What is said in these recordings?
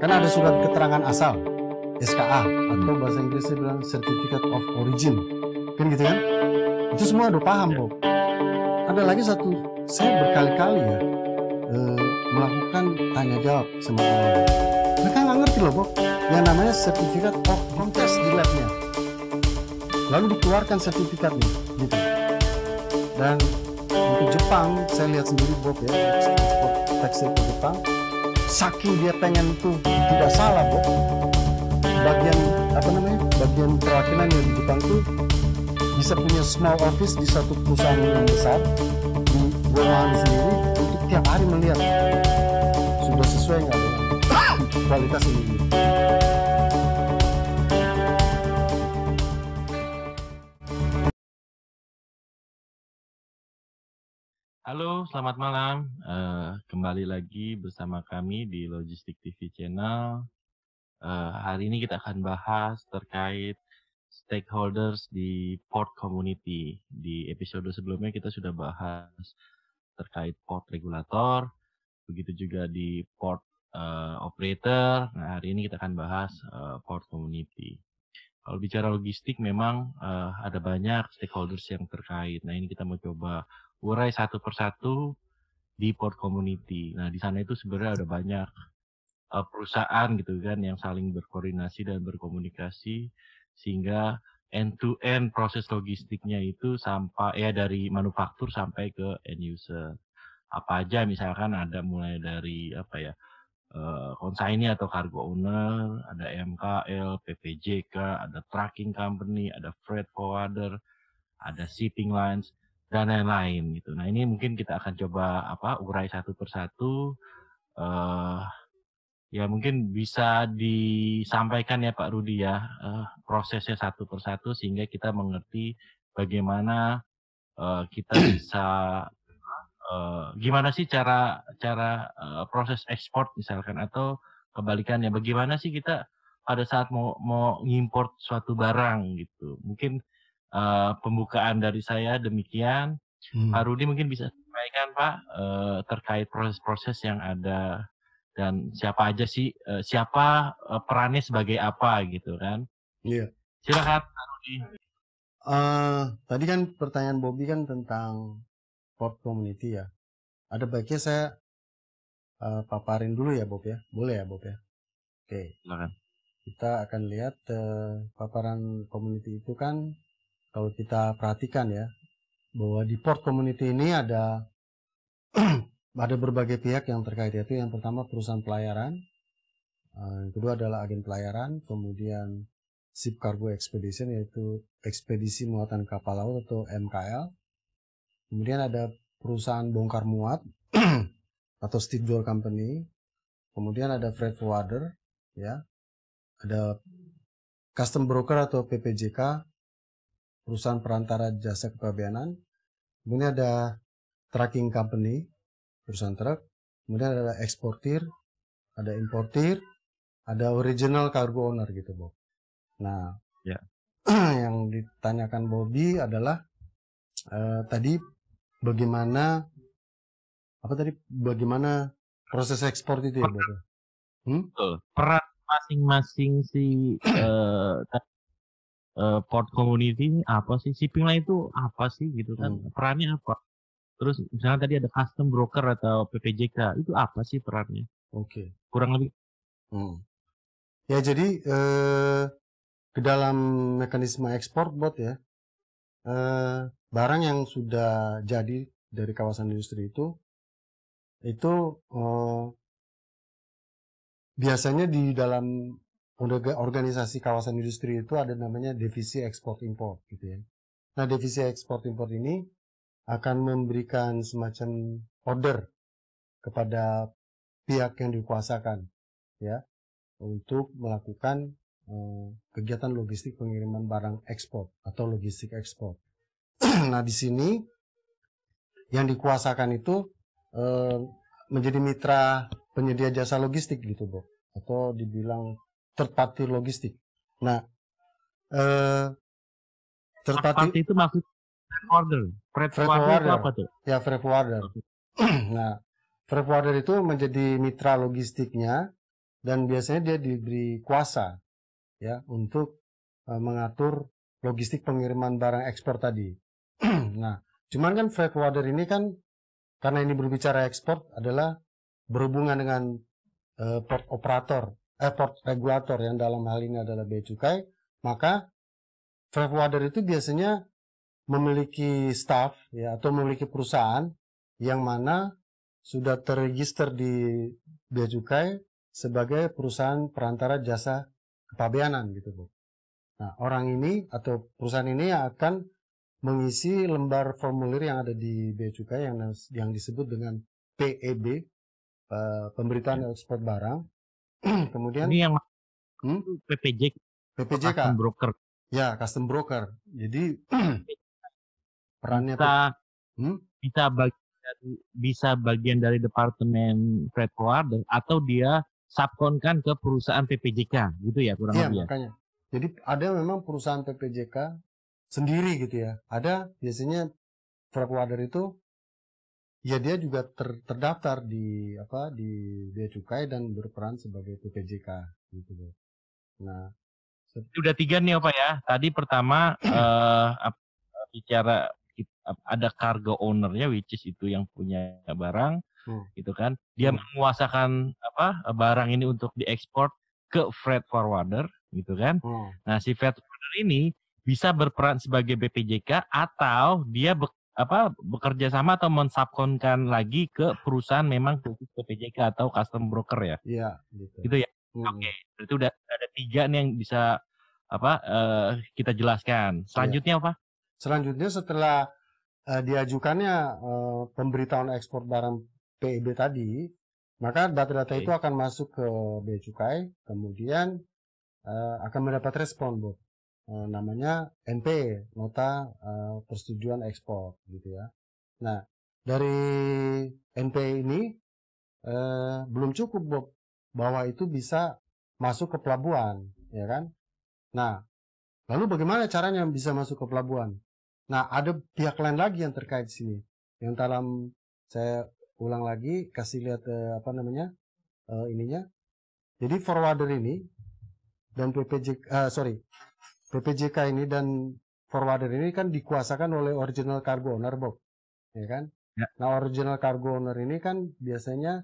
Kan ada surat keterangan asal, SKA, atau bahasa Inggrisnya bilang Certificate of Origin, kan gitu kan? Itu semua udah paham, Bob. Ada lagi satu, saya berkali-kali ya melakukan tanya jawab sama orang. Mereka nggak ngerti loh, Bob. Yang namanya Certificate of Contest di labnya. Lalu dikeluarkan sertifikatnya, gitu. Dan untuk Jepang, saya lihat sendiri, Bob, ya, ekspor tekstil ke Jepang. Saking dia pengen itu tidak salah, Bob. Bagian perwakilan yang di Jepang itu bisa punya small office di satu perusahaan yang besar di ruangan sendiri untuk tiap hari melihat sudah sesuai nggak dengan kualitas ini. Halo, selamat malam. Kembali lagi bersama kami di Logistik TV Channel. Hari ini kita akan bahas terkait stakeholders di port community. Di episode sebelumnya kita sudah bahas terkait port regulator, begitu juga di port operator. Nah, hari ini kita akan bahas port community. Kalau bicara logistik memang ada banyak stakeholders yang terkait. Nah, ini kita mau coba urai satu persatu di port community. Nah, di sana itu sebenarnya ada banyak perusahaan gitu kan yang saling berkoordinasi dan berkomunikasi sehingga end-to-end proses logistiknya itu sampai ya dari manufaktur sampai ke end user. Apa aja misalkan ada mulai dari apa ya consignee atau cargo owner, ada MKL, PPJK, ada tracking company, ada freight forwarder, ada shipping lines dan lain-lain gitu. Nah, ini mungkin kita akan coba urai satu persatu. Ya mungkin bisa disampaikan ya Pak Rudi ya prosesnya satu persatu sehingga kita mengerti bagaimana kita bisa gimana sih cara proses ekspor misalkan atau kebalikannya bagaimana sih kita pada saat mau ngimport suatu barang gitu. Mungkin pembukaan dari saya demikian. Pak Rudi mungkin bisa sampaikan Pak terkait proses-proses yang ada dan siapa aja sih siapa perannya sebagai apa gitu kan. Iya. Silakan Pak Rudi. Tadi kan pertanyaan Bobby kan tentang port community ya. Ada baiknya saya paparin dulu ya, Bob ya. Boleh ya, Bob ya? Oke. Silakan. Kita akan lihat paparan community itu kan kalau kita perhatikan ya bahwa di port community ini ada ada berbagai pihak yang terkait, yaitu yang pertama perusahaan pelayaran, yang kedua adalah agen pelayaran, kemudian ship cargo expedition yaitu ekspedisi muatan kapal laut atau MKL, kemudian ada perusahaan bongkar muat atau stevedore company, kemudian ada freight forwarder, ya, ada custom broker atau PPJK, perusahaan perantara jasa kepabeanan, kemudian ada tracking company, perusahaan truk, kemudian ada eksportir, ada importir, ada original cargo owner gitu, Bob. Nah, ya. Yang ditanyakan Bobby adalah tadi bagaimana proses ekspor itu ya, Bob? Peran masing-masing si port community ini apa sih? Shipping line itu apa sih gitu kan? Perannya apa? Terus misalnya tadi ada custom broker atau PPJK, itu apa sih perannya? Oke. Kurang lebih. Ya jadi ke dalam mekanisme ekspor bot ya, barang yang sudah jadi dari kawasan industri itu biasanya di dalam organisasi kawasan industri itu ada namanya divisi ekspor impor gitu ya. Nah, divisi ekspor impor ini akan memberikan semacam order kepada pihak yang dikuasakan ya untuk melakukan kegiatan logistik pengiriman barang ekspor atau logistik ekspor. Nah, di sini yang dikuasakan itu menjadi mitra penyedia jasa logistik gitu, Bob, atau dibilang third party logistik. Nah, third party itu maksud Freight Freight forwarder itu forwarder. apa tuh? Ya, freight forwarder. Nah, freight forwarder itu menjadi mitra logistiknya dan biasanya dia diberi kuasa ya untuk mengatur logistik pengiriman barang ekspor tadi. Nah, cuman kan freight forwarder ini kan karena ini berbicara ekspor adalah berhubungan dengan port operator, port regulator yang dalam hal ini adalah bea cukai, maka freight forwarder itu biasanya memiliki staff ya atau memiliki perusahaan yang mana sudah terregister di bea cukai sebagai perusahaan perantara jasa kepabeanan gitu, Bu. Nah, orang ini atau perusahaan ini akan mengisi lembar formulir yang ada di bea cukai yang disebut dengan PEB, pemberitaan Ya. ekspor barang. Kemudian Ini yang PPJK, custom broker. ya, custom broker. Jadi perannya bisa bagian dari departemen freight forwarder atau dia subkonkan ke perusahaan PPJK gitu ya kurang lebih. Iya, makanya. Jadi ada memang perusahaan PPJK sendiri gitu ya. Ada biasanya freight forwarder itu ya dia juga terdaftar di bea cukai dan berperan sebagai PPJK gitu. Nah, udah 3 nih Pak ya. Tadi pertama bicara ada cargo ownernya, which is itu yang punya barang, gitu kan. Dia menguasakan barang ini untuk diekspor ke freight forwarder, gitu kan. Nah, si freight forwarder ini bisa berperan sebagai BPJK atau dia bekerja sama atau mensubkonkan lagi ke perusahaan memang khusus BPJK atau custom broker ya. Iya, gitu. Gitu ya. Oke, berarti udah ada 3 nih yang bisa kita jelaskan. Selanjutnya apa? Selanjutnya setelah diajukannya pemberitahuan ekspor barang PEB tadi, maka data-data itu akan masuk ke bea cukai, kemudian akan mendapat respon, Bu. Namanya NP, nota persetujuan ekspor, gitu ya. Nah, dari NP ini belum cukup, Bob, bahwa itu bisa masuk ke pelabuhan, ya kan? Nah, lalu bagaimana caranya bisa masuk ke pelabuhan? Nah, ada pihak lain lagi yang terkait sini. Yang dalam saya ulang lagi kasih lihat ininya. Jadi forwarder ini dan PPJK ini dan forwarder ini kan dikuasakan oleh original cargo owner, Bob, ya kan? Ya. Nah, original cargo owner ini kan biasanya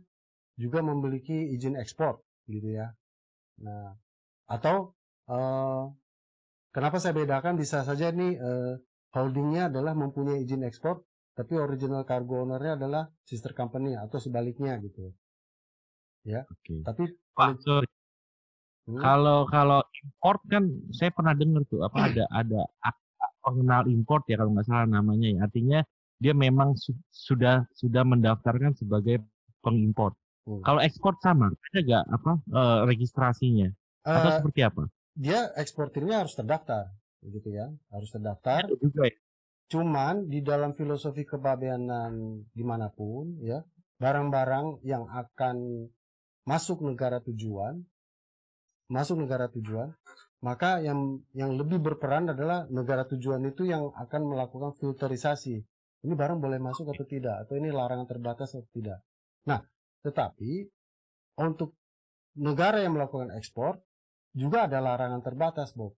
juga memiliki izin ekspor, gitu ya. Nah, atau kenapa saya bedakan, bisa saja ini holdingnya adalah mempunyai izin ekspor, tapi original cargo ownernya adalah sister company atau sebaliknya gitu. Ya. Oke. Tapi kalau import kan saya pernah dengar tuh ada pengenal import ya kalau nggak salah namanya ya. Artinya dia memang sudah mendaftarkan sebagai pengimport. Kalau ekspor sama, ada nggak registrasinya atau seperti apa? Dia eksportirnya harus terdaftar, gitu ya, harus terdaftar. Ada juga ya. Cuman di dalam filosofi kepabeanan dimanapun ya, barang-barang yang akan masuk negara tujuan, maka yang lebih berperan adalah negara tujuan itu yang akan melakukan filterisasi. Ini barang boleh masuk atau tidak, atau ini larangan terbatas atau tidak. Nah, tetapi untuk negara yang melakukan ekspor juga ada larangan terbatas, Bob.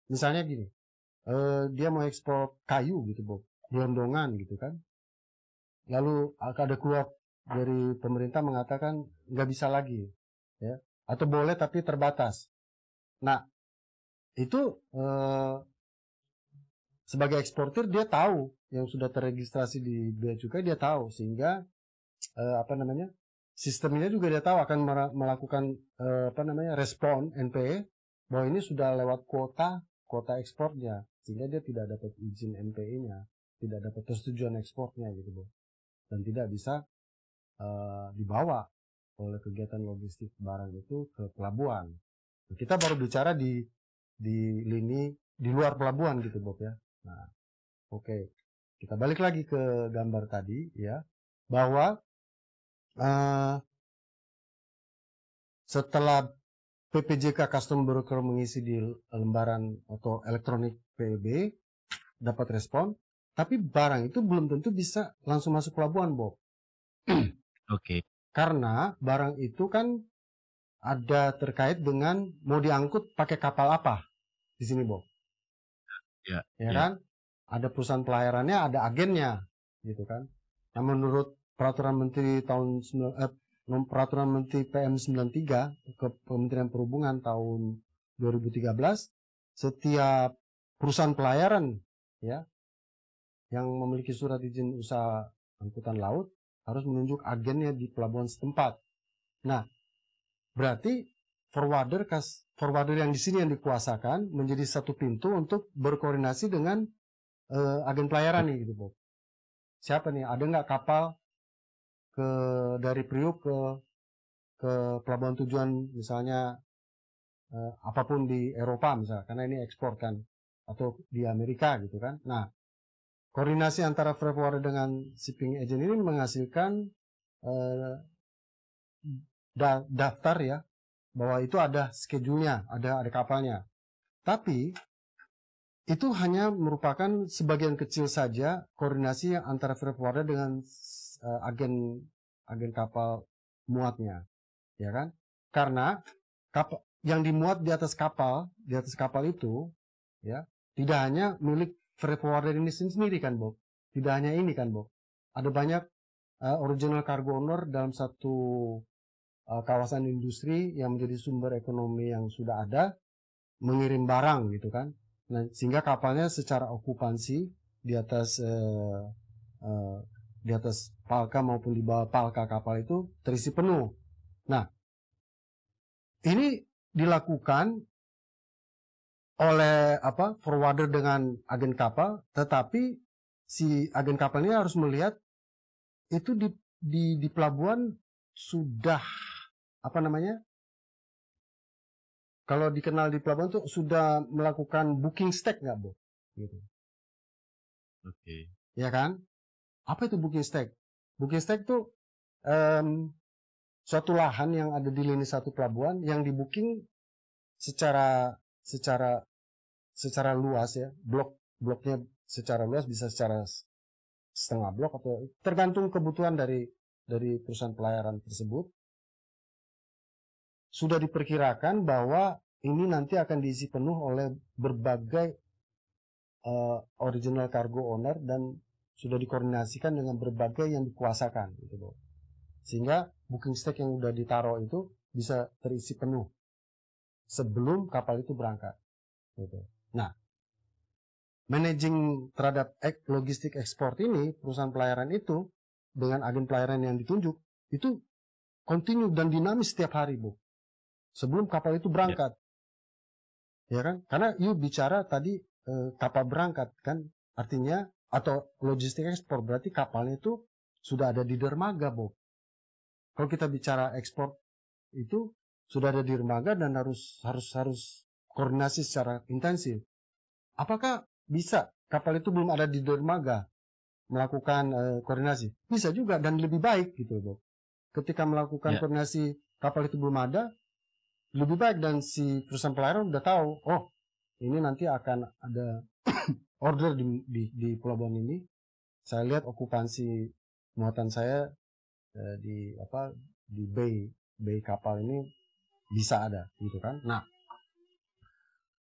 Misalnya gini, dia mau ekspor kayu gitu, Bob, gelondongan gitu kan. Lalu ada keluar dari pemerintah mengatakan nggak bisa lagi, ya, atau boleh tapi terbatas. Nah, itu sebagai eksportir dia tahu yang sudah terregistrasi di bea cukai, dia tahu, sehingga sistemnya juga dia tahu akan melakukan respon NPE bahwa ini sudah lewat kuota ekspornya, sehingga dia tidak dapat izin NPE-nya, tidak dapat persetujuan ekspornya gitu, Bu, dan tidak bisa dibawa oleh kegiatan logistik barang itu ke pelabuhan. Kita baru bicara di lini di luar pelabuhan gitu, Bob ya. Nah, oke. Kita balik lagi ke gambar tadi ya, bahwa setelah PPJK Custom Broker mengisi di lembaran atau elektronik PEB, dapat respon, tapi barang itu belum tentu bisa langsung masuk pelabuhan, Bob. Oke. Karena barang itu kan ada terkait dengan mau diangkut pakai kapal apa di sini, Bob. Ya, Ya kan? Ada perusahaan pelayarannya, ada agennya, gitu kan. Nah, menurut peraturan menteri peraturan menteri PM 93 ke Kementerian Perhubungan tahun 2013, setiap perusahaan pelayaran ya yang memiliki surat izin usaha angkutan laut harus menunjuk agennya di pelabuhan setempat. Nah, berarti forwarder yang di sini yang dikuasakan menjadi satu pintu untuk berkoordinasi dengan agen pelayaran nih gitu, Bob. Siapa nih? Ada nggak kapal dari Priuk ke pelabuhan tujuan misalnya apapun di Eropa misalnya, karena ini ekspor kan, atau di Amerika gitu kan. Nah, koordinasi antara freight forwarder dengan shipping agent ini menghasilkan daftar ya, bahwa itu ada schedule-nya, ada kapalnya. Tapi itu hanya merupakan sebagian kecil saja koordinasi antara freight forwarder dengan agen kapal muatnya, ya kan? Karena kapal yang dimuat di atas kapal itu, ya, tidak hanya milik freight forwarder ini sendiri kan, Bob. Tidak hanya ini kan, Bob. Ada banyak original cargo owner dalam satu kawasan industri yang menjadi sumber ekonomi yang sudah ada, mengirim barang gitu kan. Nah, sehingga kapalnya secara okupansi di atas palka maupun di bawah palka kapal itu terisi penuh. Nah, ini dilakukan oleh forwarder dengan agen kapal, tetapi si agen kapal ini harus melihat itu di pelabuhan sudah kalau dikenal di pelabuhan itu sudah melakukan booking stack nggak, Bu? Gitu. Oke. Ya kan? Apa itu booking stack? Booking stack itu suatu lahan yang ada di lini satu pelabuhan yang di-booking secara luas ya, bloknya secara luas, bisa secara setengah blok atau tergantung kebutuhan dari perusahaan pelayaran tersebut. Sudah diperkirakan bahwa ini nanti akan diisi penuh oleh berbagai original cargo owner dan sudah dikoordinasikan dengan berbagai yang dikuasakan gitu, Bro. Sehingga booking stack yang sudah ditaruh itu bisa terisi penuh sebelum kapal itu berangkat gitu. Nah, managing terhadap logistik ekspor ini, perusahaan pelayaran itu dengan agen pelayaran yang ditunjuk itu kontinu dan dinamis setiap hari, Bu. Sebelum kapal itu berangkat. Ya kan? Karena you bicara tadi kapal berangkat kan, artinya atau logistik ekspor berarti kapalnya itu sudah ada di dermaga, Bu. Kalau kita bicara ekspor itu sudah ada di dermaga dan harus koordinasi secara intensif. Apakah bisa kapal itu belum ada di dermaga melakukan koordinasi? Bisa juga dan lebih baik gitu, Bu. Ketika melakukan koordinasi kapal itu belum ada, lebih baik, dan si perusahaan pelayaran udah tahu, oh ini nanti akan ada order di pelabuhan ini. Saya lihat okupansi muatan saya di bay kapal ini bisa ada, gitu kan. Nah,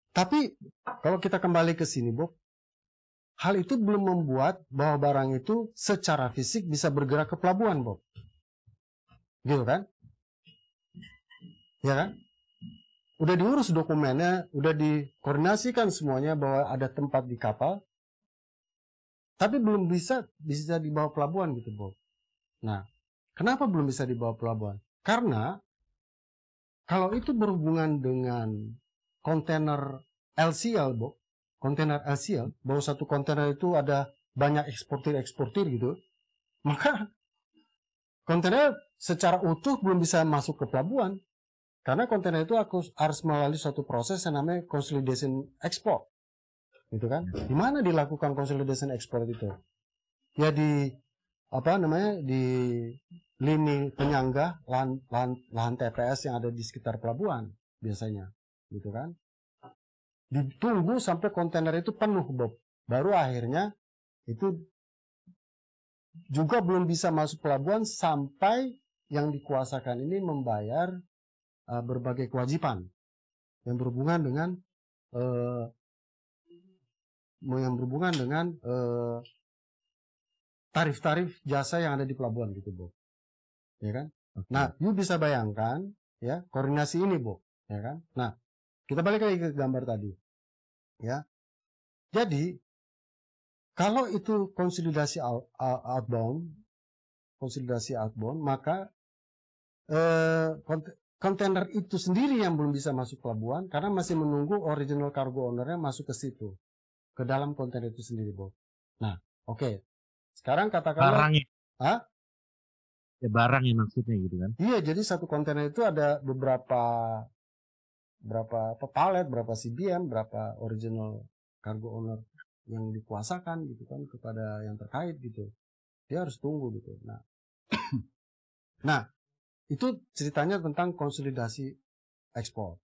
tapi kalau kita kembali ke sini, Bob, hal itu belum membuat bahwa barang itu secara fisik bisa bergerak ke pelabuhan, Bob. Gitu kan? Ya kan? Udah diurus dokumennya, udah dikoordinasikan semuanya bahwa ada tempat di kapal, tapi belum bisa dibawa pelabuhan gitu, Bob. Nah, kenapa belum bisa dibawa pelabuhan? Karena kalau itu berhubungan dengan kontainer LCL, Bob, kontainer LCL, bahwa satu kontainer itu ada banyak eksportir gitu, maka kontainer secara utuh belum bisa masuk ke pelabuhan. Karena kontainer itu harus melalui suatu proses yang namanya consolidation export, gitu kan? Di mana dilakukan consolidation export itu? Ya di lini penyangga lahan TPS yang ada di sekitar pelabuhan biasanya, gitu kan? Ditunggu sampai kontainer itu penuh, Bob, baru akhirnya itu juga belum bisa masuk pelabuhan sampai yang dikuasakan ini membayar berbagai kewajiban yang berhubungan dengan tarif-tarif jasa yang ada di pelabuhan gitu, Bob. Ya kan? Oke. Nah, you bisa bayangkan ya koordinasi ini, Bob, ya kan? Nah, kita balik lagi ke gambar tadi. Ya. Jadi, kalau itu konsolidasi outbound, maka kontainer itu sendiri yang belum bisa masuk pelabuhan karena masih menunggu original cargo owner-nya masuk ke situ, ke dalam kontainer itu sendiri, Bob. Nah, oke. Sekarang katakanlah Barangnya. Hah? Ya barangnya maksudnya gitu kan. Iya, jadi satu kontainer itu ada berapa palet, berapa CBM, berapa original cargo owner yang dikuasakan gitu kan kepada yang terkait gitu. Dia harus tunggu gitu. Nah, itu ceritanya tentang konsolidasi ekspor.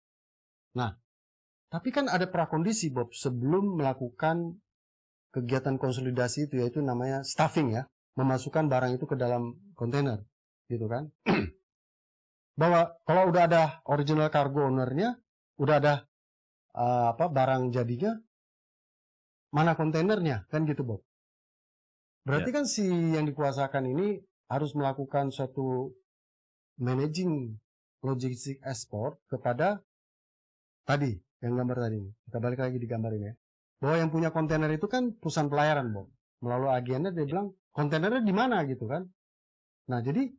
Nah, tapi kan ada prakondisi, Bob, sebelum melakukan kegiatan konsolidasi itu, yaitu namanya stuffing ya, memasukkan barang itu ke dalam kontainer, gitu kan? Bahwa kalau udah ada original cargo owner-nya, udah ada barang jadinya, mana kontainernya, kan gitu, Bob. Berarti kan si yang dikuasakan ini harus melakukan suatu managing logistik ekspor kepada tadi, yang gambar tadi. Kita balik lagi di gambar ini ya. Bahwa yang punya kontainer itu kan perusahaan pelayaran, Bob. Melalui agennya dia bilang, kontainernya di mana gitu kan. Nah, jadi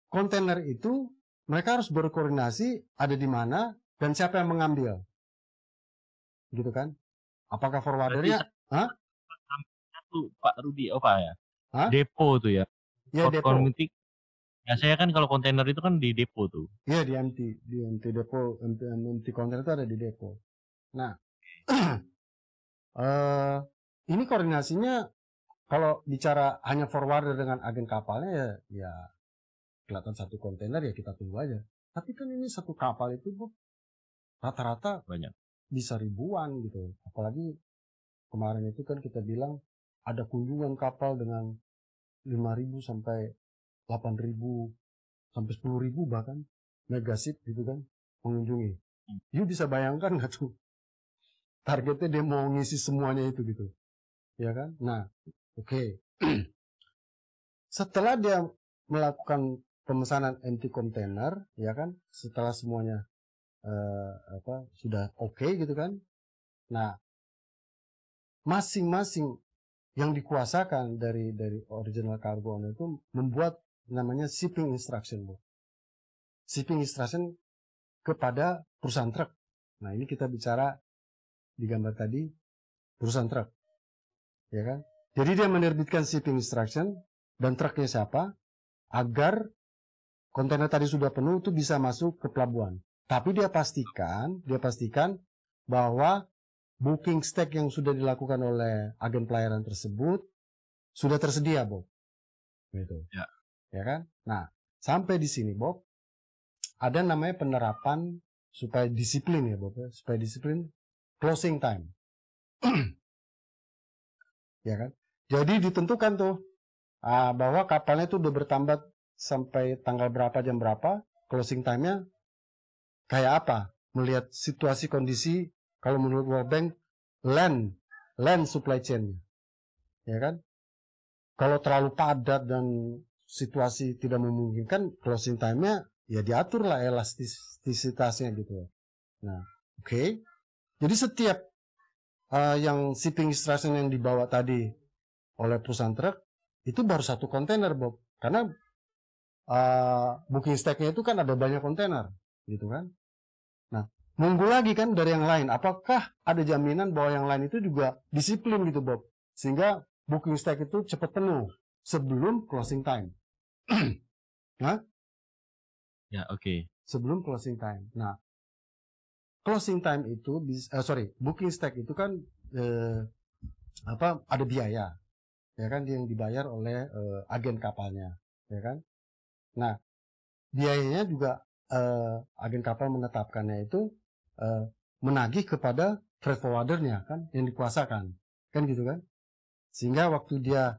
kontainer itu mereka harus berkoordinasi ada di mana dan siapa yang mengambil. Gitu kan? Apakah forwardernya? Hah? Itu Pak Rudi apa ya? Hah? Depo tuh ya. Ya, Port depo. Community. Biasanya kan kalau kontainer itu kan di depo tuh. Iya, di MT depo, MT kontainer itu ada di depo. Nah, ini koordinasinya kalau bicara hanya forwarder dengan agen kapalnya ya kelihatan satu kontainer ya kita tunggu aja. Tapi kan ini satu kapal itu rata-rata banyak, bisa ribuan gitu. Apalagi kemarin itu kan kita bilang ada kunjungan kapal dengan 5.000 sampai 8.000 sampai 10.000 bahkan megaship gitu kan mengunjungi. You bisa bayangkan nggak tuh targetnya dia mau ngisi semuanya itu gitu, ya kan? Nah, oke. Setelah dia melakukan pemesanan empty container, ya kan? Setelah semuanya sudah oke gitu kan? Nah, masing-masing yang dikuasakan dari original cargo owner itu membuat namanya shipping instruction, Bu. Shipping instruction kepada perusahaan truk. Nah, ini kita bicara di gambar tadi perusahaan truk, ya kan? Jadi dia menerbitkan shipping instruction dan truknya siapa agar kontainer tadi sudah penuh itu bisa masuk ke pelabuhan. Tapi dia pastikan bahwa booking stack yang sudah dilakukan oleh agen pelayaran tersebut sudah tersedia, Bob. Gitu. Ya. Ya kan? Nah, sampai di sini, Bob, ada namanya penerapan supaya disiplin ya, Bob, ya. Supaya disiplin closing time. Ya kan? Jadi ditentukan tuh bahwa kapalnya itu udah bertambah sampai tanggal berapa, jam berapa, closing time-nya kayak apa? Melihat situasi kondisi, kalau menurut World Bank, land supply chain-nya. Ya kan? Kalau terlalu padat dan situasi tidak memungkinkan, closing time-nya ya diatur lah elastisitasnya gitu. Nah, oke. Jadi setiap yang shipping instruction yang dibawa tadi oleh perusahaan truk itu baru satu kontainer, Bob. Karena booking stack-nya itu kan ada banyak kontainer, gitu kan. Nah, nunggu lagi kan dari yang lain. Apakah ada jaminan bahwa yang lain itu juga disiplin gitu, Bob? Sehingga booking stack itu cepat penuh sebelum closing time. Nah? Ya, oke. Sebelum closing time. Nah, closing time itu booking stack itu kan ada biaya. Ya kan yang dibayar oleh agen kapalnya, ya kan? Nah, biayanya juga agen kapal menetapkannya itu menagih kepada freight forwardernya kan yang dikuasakan. kan gitu kan. Sehingga waktu dia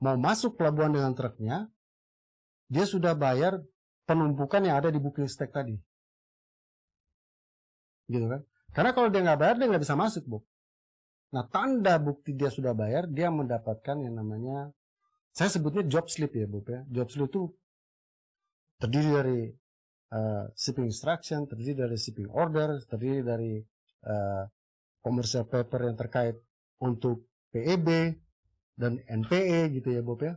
mau masuk pelabuhan dengan truknya, dia sudah bayar penumpukan yang ada di booking stack tadi, gitu kan. Karena kalau dia nggak bayar, dia nggak bisa masuk, Bob. Nah, tanda bukti dia sudah bayar, dia mendapatkan yang namanya, saya sebutnya job slip ya, Bob ya. Job slip itu terdiri dari shipping instruction, terdiri dari shipping order, terdiri dari commercial paper yang terkait untuk PEB dan NPE gitu ya, Bob ya.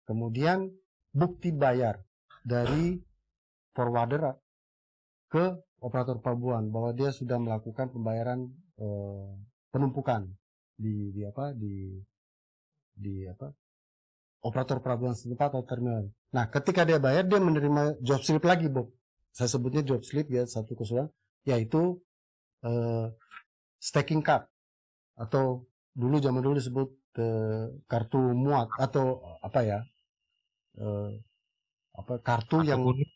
Kemudian bukti bayar dari forwarder ke operator pelabuhan bahwa dia sudah melakukan pembayaran penumpukan di operator pelabuhan setempat atau terminal. Nah, ketika dia bayar, dia menerima job slip lagi, Bob. Saya sebutnya job slip ya, satu keseluruhan, yaitu stacking card atau zaman dulu disebut kartu muat atau apa ya, kartu yang kuning.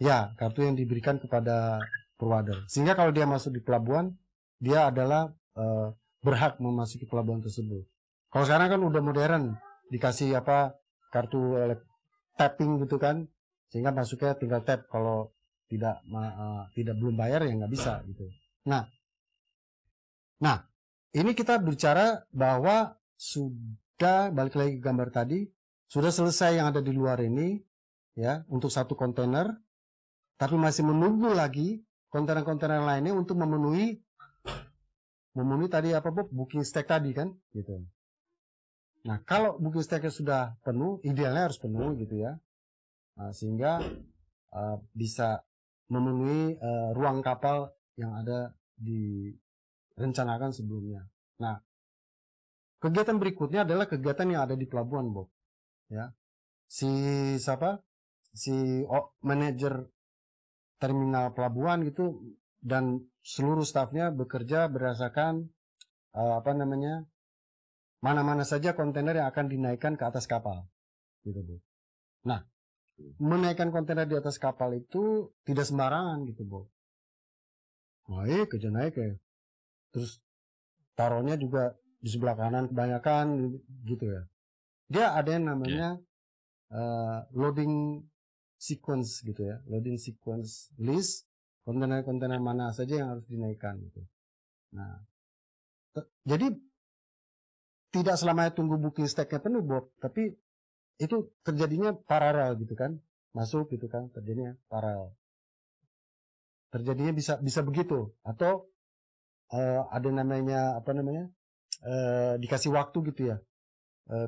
Ya, kartu yang diberikan kepada forwarder. Sehingga kalau dia masuk di pelabuhan, dia adalah berhak memasuki pelabuhan tersebut. Kalau sekarang kan udah modern, dikasih kartu tapping gitu kan, sehingga masuknya tinggal tap. Kalau tidak belum bayar ya nggak bisa gitu. Nah, ini kita bicara bahwa sudah balik lagi ke gambar tadi, sudah selesai yang ada di luar ini ya untuk satu kontainer. Tapi masih menunggu lagi kontainer-kontainer lainnya untuk memenuhi tadi Bob, booking stack tadi kan, gitu. Nah, kalau booking stacknya sudah penuh, idealnya harus penuh gitu ya, sehingga bisa memenuhi ruang kapal yang ada direncanakan sebelumnya. Nah, kegiatan berikutnya adalah kegiatan yang ada di pelabuhan, Bob. Ya, si manajer terminal pelabuhan gitu dan seluruh stafnya bekerja berdasarkan mana-mana saja kontainer yang akan dinaikkan ke atas kapal gitu, Bu. Nah, menaikkan kontainer di atas kapal itu tidak sembarangan gitu, Bu. Naik aja naik ya. Terus taruhnya juga di sebelah kanan kebanyakan gitu ya. Dia ada yang namanya loading sequence gitu ya, loading sequence list, kontainer-kontainer mana saja yang harus dinaikkan gitu. Nah, jadi tidak selamanya tunggu booking stacknya penuh, Bob, tapi itu terjadinya paralel gitu kan, masuk gitu kan, terjadinya paralel. Terjadinya bisa begitu, atau ada namanya dikasih waktu gitu ya,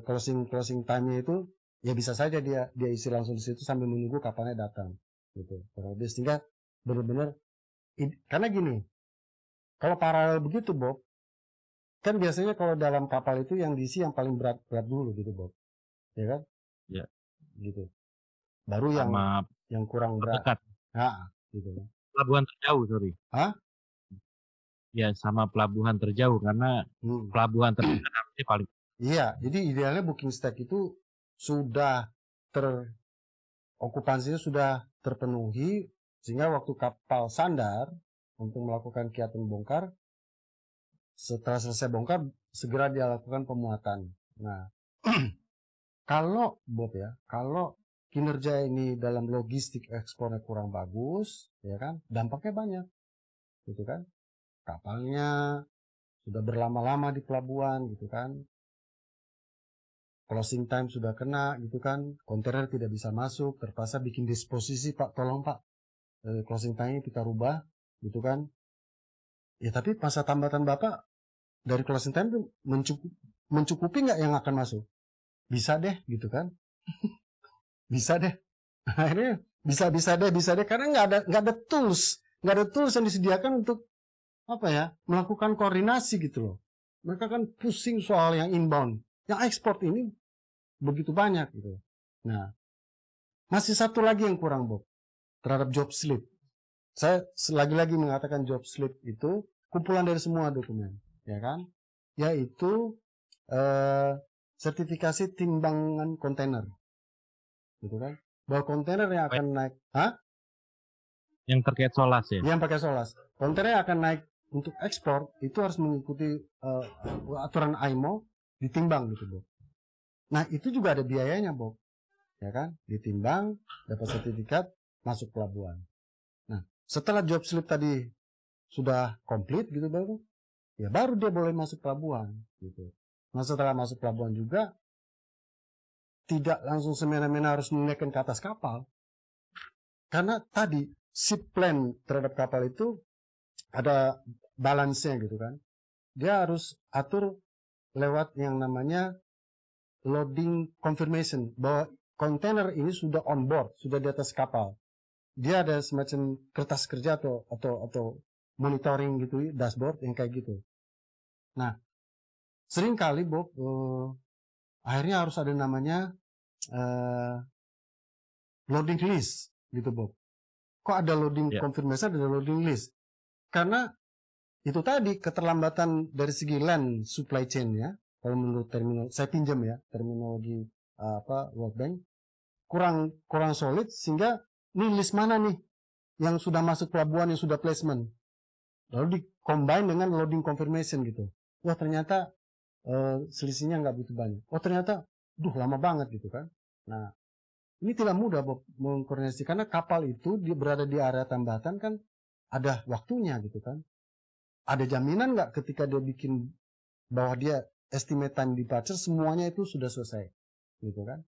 closing time-nya itu ya bisa saja dia isi langsung di situ sambil menunggu kapalnya datang gitu. Sehingga benar-benar karena gini, kalau paralel begitu, Bob, kan biasanya kalau dalam kapal itu yang diisi yang paling berat dulu gitu, Bob, ya kan? Ya. Gitu. Baru yang kurang berat. Dekat. Nah, gitu kan. Pelabuhan terjauh, sorry. Hah? Ya, sama pelabuhan terjauh karena pelabuhan terdekat harusnya paling. Iya, jadi idealnya booking stack itu sudah okupansinya sudah terpenuhi sehingga waktu kapal sandar untuk melakukan kegiatan bongkar, setelah selesai bongkar segera dia lakukan pemuatan. Nah, kalau Bob ya, kalau kinerja ini dalam logistik ekspornya kurang bagus, ya kan, dampaknya banyak, gitu kan. Kapalnya sudah berlama-lama di pelabuhan, gitu kan. Closing time sudah kena, gitu kan. Kontainer tidak bisa masuk, terpaksa bikin disposisi, Pak, tolong Pak, closing time kita rubah, gitu kan. Ya tapi masa tambatan Bapak dari closing time itu mencukupi nggak yang akan masuk? Bisa deh, gitu kan. Bisa deh. Akhirnya bisa deh karena nggak ada tools yang disediakan untuk melakukan koordinasi gitu loh. Mereka kan pusing soal yang inbound, yang ekspor ini begitu banyak gitu. Nah, masih satu lagi yang kurang, Bob, terhadap job slip. Saya lagi-lagi mengatakan job slip itu kumpulan dari semua dokumen, ya kan? Yaitu sertifikasi timbangan kontainer, gitu kan? Bahwa kontainer yang akan naik, yang terkait SOLAS ya? Yang pakai SOLAS. Kontainer yang akan naik untuk ekspor itu harus mengikuti aturan IMO, ditimbang gitu, Bob. Nah, itu juga ada biayanya, Bob. Ya kan? Ditimbang, dapat sertifikat, masuk pelabuhan. Nah, setelah job slip tadi sudah komplit gitu, Bob, ya baru dia boleh masuk pelabuhan gitu. Nah, setelah masuk pelabuhan juga tidak langsung semena-mena harus menaikkan ke atas kapal. Karena tadi ship plan terhadap kapal itu ada balance-nya gitu kan. Dia harus atur lewat yang namanya loading confirmation, bahwa kontainer ini sudah on board, sudah di atas kapal. Dia ada semacam kertas kerja atau monitoring gitu, dashboard yang kayak gitu. Nah, sering kali Bob akhirnya harus ada namanya loading list gitu, Bob. Kok ada loading confirmation, ada loading list? Karena itu tadi keterlambatan dari segi land supply chain-nya, kalau menurut terminal, saya pinjam ya terminologi World Bank, kurang solid, sehingga ini list mana nih yang sudah masuk pelabuhan, yang sudah placement, lalu di-combine dengan loading confirmation gitu. Wah, ternyata selisihnya nggak begitu banyak. Oh, ternyata lama banget gitu kan. Nah, ini tidak mudah Bob mengkoordinasi, karena kapal itu dia berada di area tambatan kan ada waktunya gitu kan. Ada jaminan nggak ketika dia bikin bahwa dia estimate time departure semuanya itu sudah selesai gitu kan.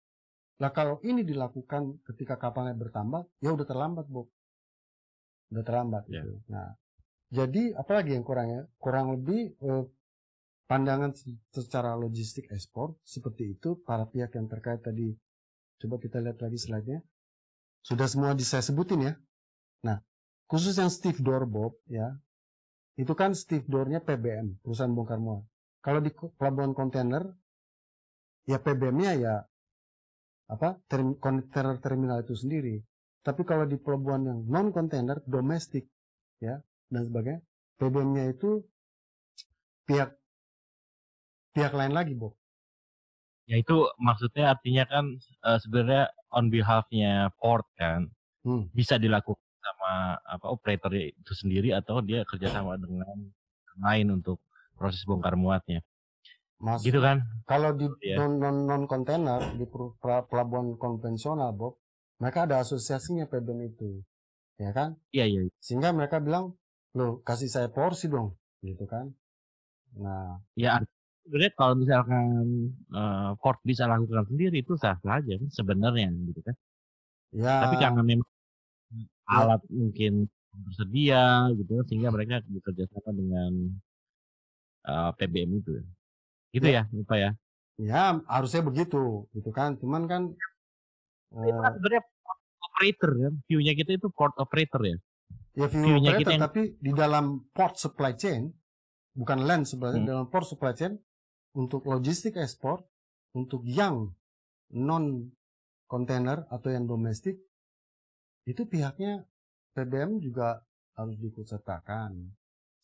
Nah, kalau ini dilakukan ketika kapalnya bertambah, ya udah terlambat, Bob. Udah terlambat gitu. Nah, jadi apalagi yang kurang lebih pandangan secara logistik ekspor seperti itu, para pihak yang terkait tadi, coba kita lihat lagi slide-nya. Sudah semua saya sebutin ya. Nah, khusus yang stevedore, Bob, ya, itu kan stevedore-nya PBM, perusahaan bongkar muat. Kalau di pelabuhan kontainer, ya PBM-nya ya kontainer terminal itu sendiri. Tapi kalau di pelabuhan yang non kontainer, domestik, ya, dan sebagainya, PBM-nya itu pihak lain lagi, Bob. Ya itu maksudnya artinya kan sebenarnya on behalf-nya port kan bisa dilakukan sama operator itu sendiri atau dia kerjasama dengan lain untuk proses bongkar muatnya. Gitu kan? Kalau di non kontainer di pelabuhan konvensional, Bob, mereka ada asosiasinya PBM itu, ya kan? Iya. Sehingga mereka bilang, loh kasih saya porsi dong, gitu kan? Nah, ya sebenarnya kalau misalkan port bisa lakukan sendiri itu sah saja kan sebenarnya gitu kan. Ya. Tapi karena memang alat mungkin tersedia gitu sehingga mereka bekerja sama dengan PBM itu. Gitu ya, Pak ya? Ya, harusnya begitu, gitu kan. Cuman kan itu kan sebenarnya port operator kan. View-nya kita itu port operator ya. Ya, view operator, tapi di dalam port supply chain, bukan land supply chain, dalam port supply chain untuk logistik ekspor, untuk yang non kontainer atau yang domestik, itu pihaknya PBM juga harus diikutsertakan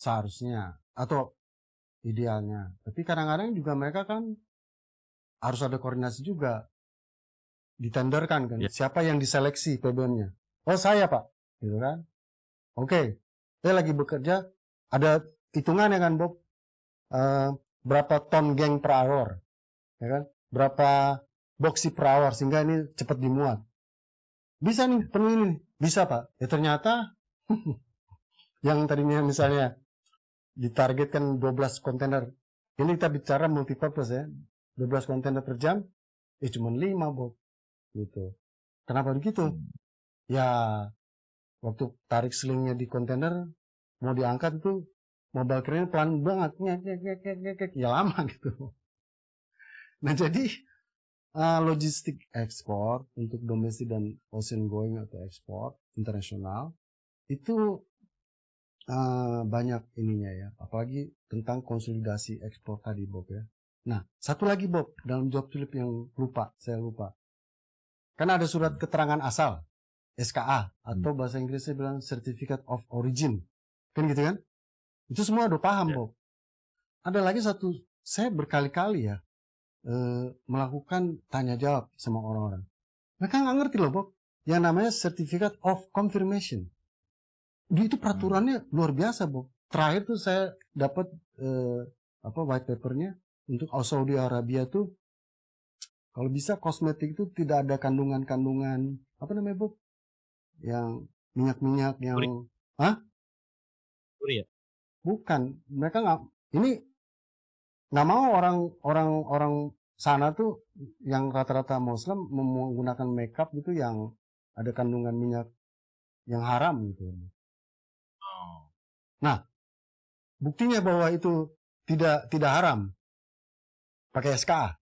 seharusnya atau idealnya. Tapi kadang-kadang juga mereka kan harus ada koordinasi juga, ditenderkan kan, siapa yang diseleksi PBM-nya. Oh, saya Pak, gitu kan. Oke, saya lagi bekerja, ada hitungannya kan, Bob, berapa ton geng per hour, ya kan, berapa boxy per hour sehingga ini cepat dimuat. Bisa nih, penuhin nih. Bisa, Pak. Ya ternyata yang tadinya misalnya ditargetkan 12 kontainer. Ini kita bicara multipurpose ya. 12 kontainer per jam, cuma 5, Bob. Gitu. Kenapa begitu? Ya, waktu tarik selingnya di kontainer, mau diangkat itu, mobile crane pelan banget. Ya lama gitu. Nah, jadi logistik ekspor untuk domestik dan ocean going atau ekspor internasional itu banyak ininya ya, apalagi tentang konsolidasi ekspor tadi, Bob ya. Nah, satu lagi, Bob, dalam job slip yang saya lupa. Karena ada surat keterangan asal, SKA, atau bahasa Inggrisnya bilang Certificate of Origin. Kan gitu kan? Itu semua udah paham, Bob. Ada lagi satu, saya berkali-kali ya melakukan tanya jawab sama orang-orang. Mereka nggak ngerti loh, Bob. Yang namanya Certificate of Confirmation. Itu peraturannya luar biasa, Bob. terakhir tuh saya dapat white papernya untuk Saudi Arabia tuh, kalau bisa kosmetik itu tidak ada kandungan-kandungan apa namanya Bu? Yang minyak-minyak yang Suri ya? bukan, mereka nggak mau orang sana tuh yang rata-rata Muslim menggunakan makeup gitu yang ada kandungan minyak yang haram gitu. Oh. Nah, buktinya bahwa itu tidak haram pakai SKA,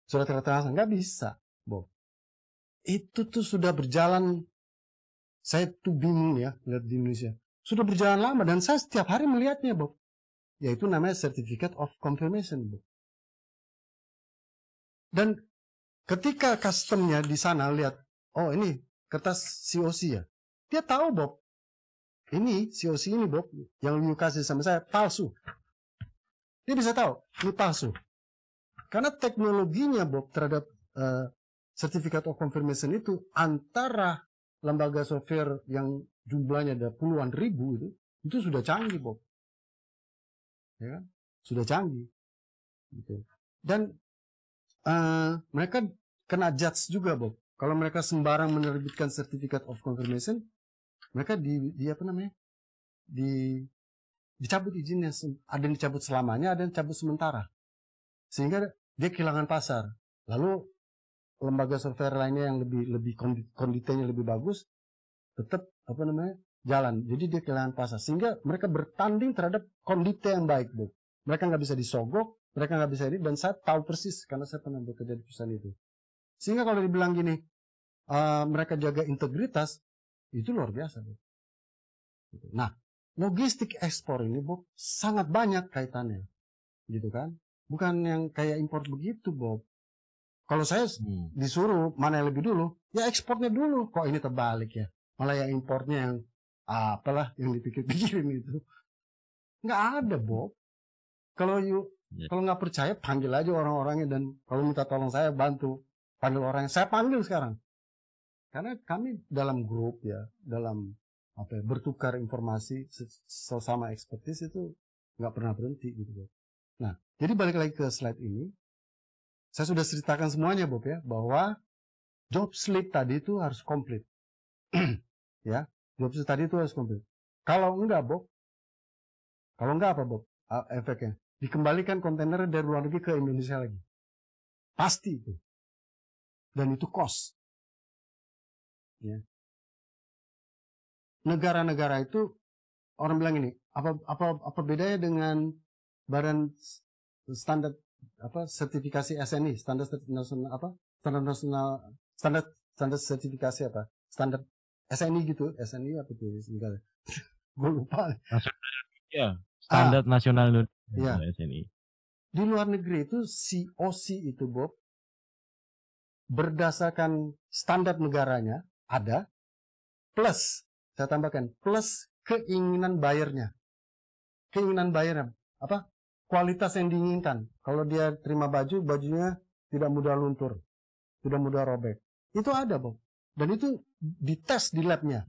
surat keterangan nggak bisa, Bob. Itu tuh sudah berjalan, saya tuh bingung ya lihat di Indonesia. Sudah berjalan lama dan saya setiap hari melihatnya, Bob. Yaitu namanya Certificate of Confirmation, Bob. Dan ketika customnya di sana lihat, oh ini kertas COC ya, dia tahu Bob, ini COC ini Bob yang lu kasih sama saya palsu. Dia bisa tahu ini palsu. Karena teknologinya Bob terhadap Certificate of Confirmation itu antara lembaga software yang jumlahnya ada puluhan ribu itu sudah canggih Bob. Ya, sudah canggih. Gitu. Dan mereka kena judge juga Bob. Kalau mereka sembarang menerbitkan Certificate of Confirmation, mereka dicabut izinnya. Ada yang dicabut selamanya, ada yang dicabut sementara. Sehingga dia kehilangan pasar. Lalu lembaga software lainnya yang lebih konditenya lebih bagus tetap jalan. Jadi dia kehilangan pasar. Sehingga mereka bertanding terhadap kondite yang baik Bob. Mereka nggak bisa disogok, mereka nggak bisa ini, dan saya tahu persis karena saya pernah bekerja di perusahaan itu. Sehingga kalau dibilang gini, mereka jaga integritas, itu luar biasa. Bob. Nah, logistik ekspor ini, Bob, sangat banyak kaitannya. Gitu kan? Bukan yang kayak impor begitu, Bob. Kalau saya disuruh mana yang lebih dulu, ya ekspornya dulu. Kok ini terbalik ya? Malah yang impornya yang apalah yang dipikir-pikirin itu. Nggak ada, Bob. Kalau nggak percaya, panggil aja orang-orangnya, dan kalau minta tolong saya bantu panggil orang. Saya panggil sekarang, karena kami dalam grup ya, dalam bertukar informasi sesama ekspertis itu nggak pernah berhenti gitu. Nah, jadi balik lagi ke slide ini, saya sudah ceritakan semuanya Bob ya, bahwa job slip tadi itu harus komplit. Ya, job slip tadi itu harus komplit. Kalau enggak Bob, kalau enggak apa Bob efeknya? Dikembalikan kontainer dari luar negeri ke Indonesia lagi. Pasti itu. Dan itu cost. Ya. Negara-negara itu, orang bilang ini, apa bedanya dengan badan standar sertifikasi SNI, standar sertifikasi standar SNI gitu, SNI apa tuh negara? Gue lupa. Ya, standar nasional Indonesia, ya. SNI. Di luar negeri itu COC itu Bob, berdasarkan standar negaranya ada, plus saya tambahkan plus keinginan bayarnya. Keinginan bayarnya apa? Kualitas yang diinginkan. Kalau dia terima bajunya tidak mudah luntur, tidak mudah robek. Itu ada Bob, dan itu dites di labnya,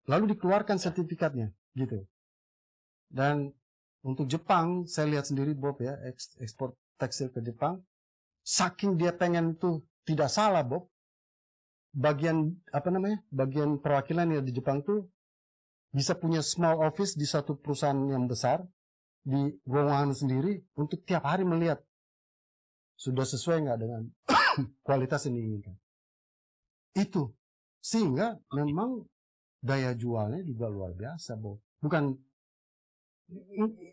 lalu dikeluarkan sertifikatnya gitu. Dan untuk Jepang, saya lihat sendiri Bob ya, ekspor tekstil ke Jepang, saking dia pengen itu tidak salah Bob, bagian perwakilan yang di Jepang tuh bisa punya small office di satu perusahaan yang besar di ruangan sendiri untuk tiap hari melihat sudah sesuai nggak dengan kualitas yang diinginkan. Itu sehingga memang daya jualnya juga luar biasa Bob. Bukan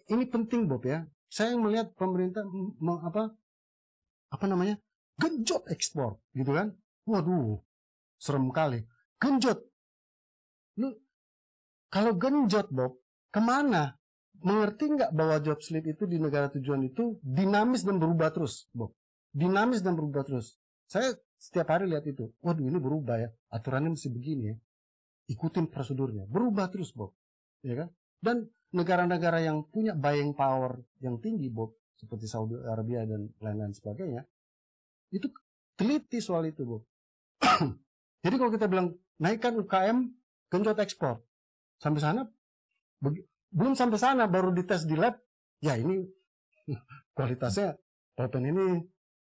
ini penting Bob ya. Saya melihat pemerintah genjot ekspor gitu kan. Waduh, serem kali. Genjot. Lu kalau genjot Bob, kemana? Mengerti nggak bahwa job slip itu di negara tujuan itu dinamis dan berubah terus, Bob? Dinamis dan berubah terus. Saya setiap hari lihat itu. Waduh, ini berubah ya. Aturannya mesti begini ya. Ikutin prosedurnya. Berubah terus, Bob. Ya kan? Dan negara-negara yang punya buying power yang tinggi, Bob, seperti Saudi Arabia dan lain-lain sebagainya, itu teliti soal itu, Bob. Jadi kalau kita bilang naikkan UKM, genjot ekspor, sampai sana belum sampai sana, baru dites di lab, ya ini kualitasnya polpen ini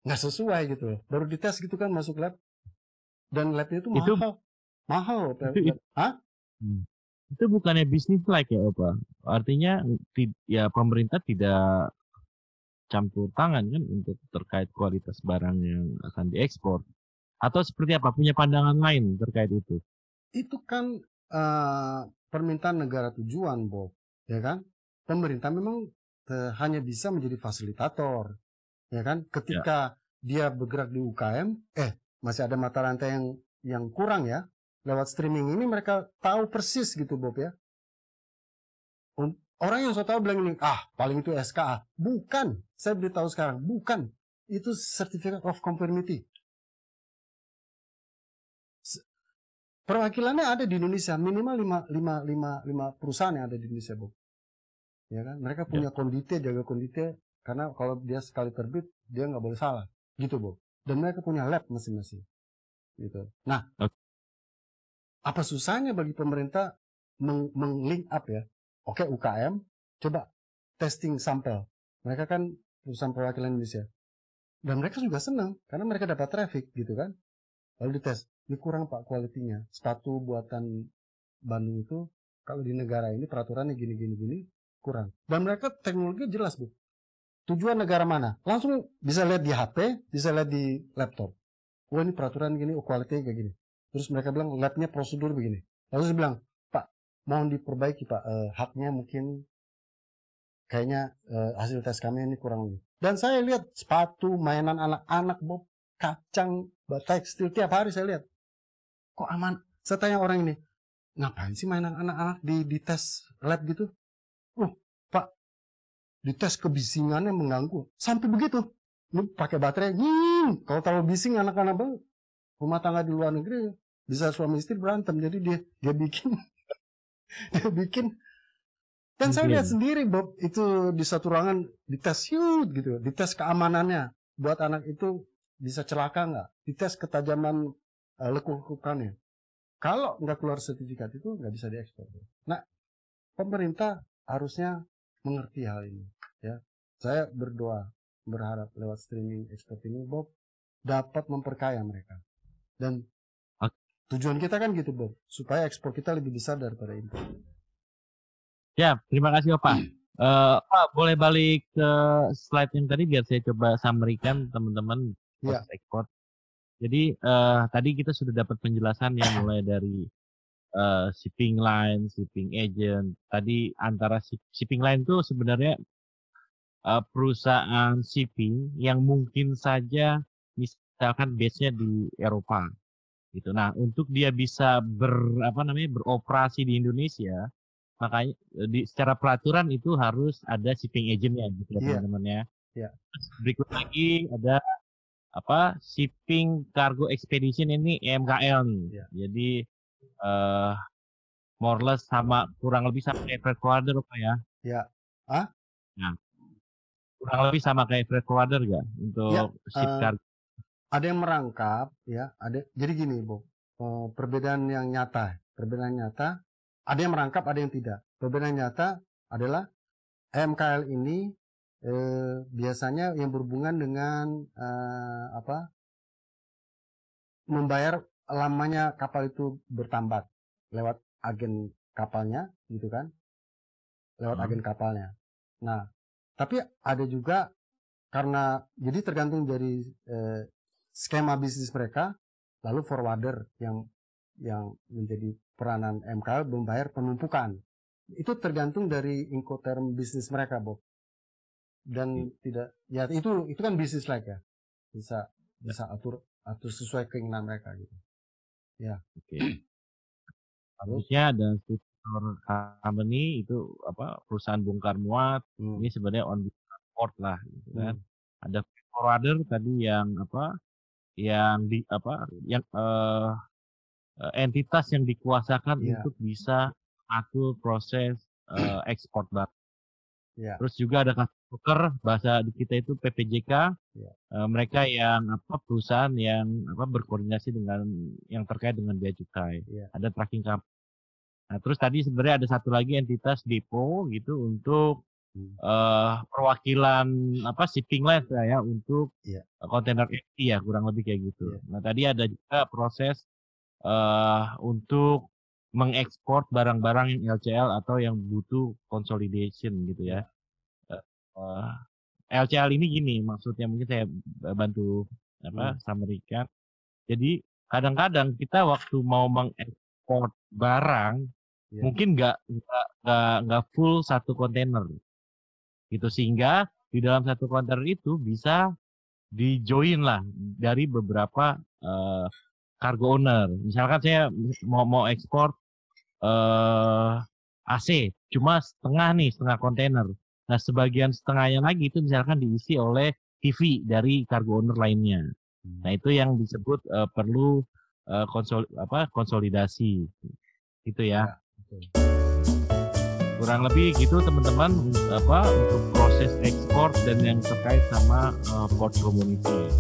nggak sesuai gitu loh. Baru dites gitu kan masuk lab, dan labnya itu Itu mahal. itu Hah? itu bukannya bisnis like ya, Opa? Artinya ya pemerintah tidak campur tangan kan untuk terkait kualitas barang yang akan diekspor. Atau seperti apa? Punya pandangan lain terkait itu? Itu kan permintaan negara tujuan, Bob, ya kan? Pemerintah memang hanya bisa menjadi fasilitator, ya kan? Ketika dia bergerak di UKM, masih ada mata rantai yang kurang ya. Lewat streaming ini mereka tahu persis gitu, Bob ya. Orang yang so tahu bilang ini, paling itu SKA. Bukan, saya beritahu sekarang, bukan. Itu Certificate of Conformity. Perwakilannya ada di Indonesia, minimal 5 perusahaan yang ada di Indonesia, Bob. Ya kan? Mereka punya kondite, jaga kondite, karena kalau dia sekali terbit, dia nggak boleh salah. Gitu, Bob. Dan mereka punya lab masing-masing. Gitu. Nah, apa susahnya bagi pemerintah meng-link up ya? Oke, UKM, coba testing sampel. Mereka kan perusahaan perwakilan Indonesia. Dan mereka juga senang, karena mereka dapat traffic, gitu kan. Lalu dites, ini kurang Pak kualitinya. Sepatu buatan Bandung itu, kalau di negara ini peraturannya gini, kurang. Dan mereka teknologi jelas, Bu. Tujuan negara mana? Langsung bisa lihat di HP, bisa lihat di laptop. Wah, ini peraturan gini, kualitinya kayak gini. Terus mereka bilang, labnya prosedur begini. Lalu saya bilang, Pak, mohon diperbaiki Pak, haknya mungkin kayaknya hasil tes kami ini kurang lebih. Dan saya lihat sepatu, mainan anak-anak, Bob, kacang, tekstil, tiap hari saya lihat. Kok aman? Saya tanya orang ini, ngapain sih mainan anak-anak di tes lab gitu? Pak, di tes kebisingannya mengganggu. Sampai begitu. Ini pakai baterai, kalau terlalu bising anak-anak Bang, rumah tangga di luar negeri bisa suami istri berantem. Jadi dia bikin dia bikin. Dan saya lihat sendiri, Bob, itu di satu ruangan dites gitu, dites keamanannya buat anak itu bisa celaka nggak, dites ketajaman lekuk-lekukannya. Kalau nggak keluar sertifikat itu nggak bisa diekspor. Nah, pemerintah harusnya mengerti hal ini. Ya, saya berharap lewat streaming ekspor ini, Bob, dapat memperkaya mereka. Dan tujuan kita kan gitu, Bob, supaya ekspor kita lebih besar daripada impor. Ya, terima kasih Opa. Pak, boleh balik ke slide yang tadi biar saya coba summary-kan teman-teman proses ekspor. Jadi tadi kita sudah dapat penjelasan yang mulai dari shipping line, shipping agent. Tadi antara shipping line itu sebenarnya perusahaan shipping yang mungkin saja misalkan base-nya di Eropa. Gitu. Nah, untuk dia bisa beroperasi di Indonesia, makanya secara peraturan itu harus ada shipping agent-nya gitu ya teman-teman ya. Berikut lagi ada shipping cargo expedition ini EMKL nih. Jadi more or less kurang lebih sama kayak freight forwarder apa ya? Nah, kurang lebih sama kayak freight forwarder enggak untuk ship cargo? Ada yang merangkap ya, jadi gini, Bu. Perbedaan nyata, ada yang merangkap, ada yang tidak. Perbedaan nyata adalah EMKL ini biasanya yang berhubungan dengan membayar lamanya kapal itu bertambat lewat agen kapalnya, gitu kan? Lewat agen kapalnya. Nah, tapi ada juga karena jadi tergantung dari skema bisnis mereka, lalu forwarder yang menjadi peranan MKL membayar penumpukan. Itu tergantung dari Incoterm bisnis mereka, Bob. Dan tidak, ya itu kan bisnis like ya, bisa atur sesuai keinginan mereka gitu. Ya. Harusnya ada struktur company itu perusahaan bongkar muat. Ini sebenarnya on transport lah, gitu kan. Ada forwarder tadi yang entitas yang dikuasakan untuk bisa atur proses ekspor barang. Terus juga ada customer, bahasa di kita itu PPJK. Mereka yang perusahaan yang berkoordinasi dengan yang terkait dengan bea cukai. Ada tracking company. Nah, terus tadi sebenarnya ada satu lagi entitas depo gitu untuk perwakilan shipping line ya untuk kontainer FT ya, kurang lebih kayak gitu. Nah, tadi ada juga proses untuk mengekspor barang-barang yang LCL atau yang butuh consolidation gitu ya. LCL ini gini, maksudnya mungkin saya bantu summary-kan. Jadi kadang-kadang kita waktu mau mengekspor barang mungkin nggak full satu kontainer gitu, sehingga di dalam satu kontainer itu bisa di-join lah dari beberapa cargo owner. Misalkan saya mau ekspor AC, cuma setengah kontainer. Nah, sebagian setengahnya lagi itu misalkan diisi oleh TV dari cargo owner lainnya. Nah, itu yang disebut perlu konsolidasi, gitu ya. Kurang lebih gitu teman-teman, untuk proses ekspor dan yang terkait sama port community.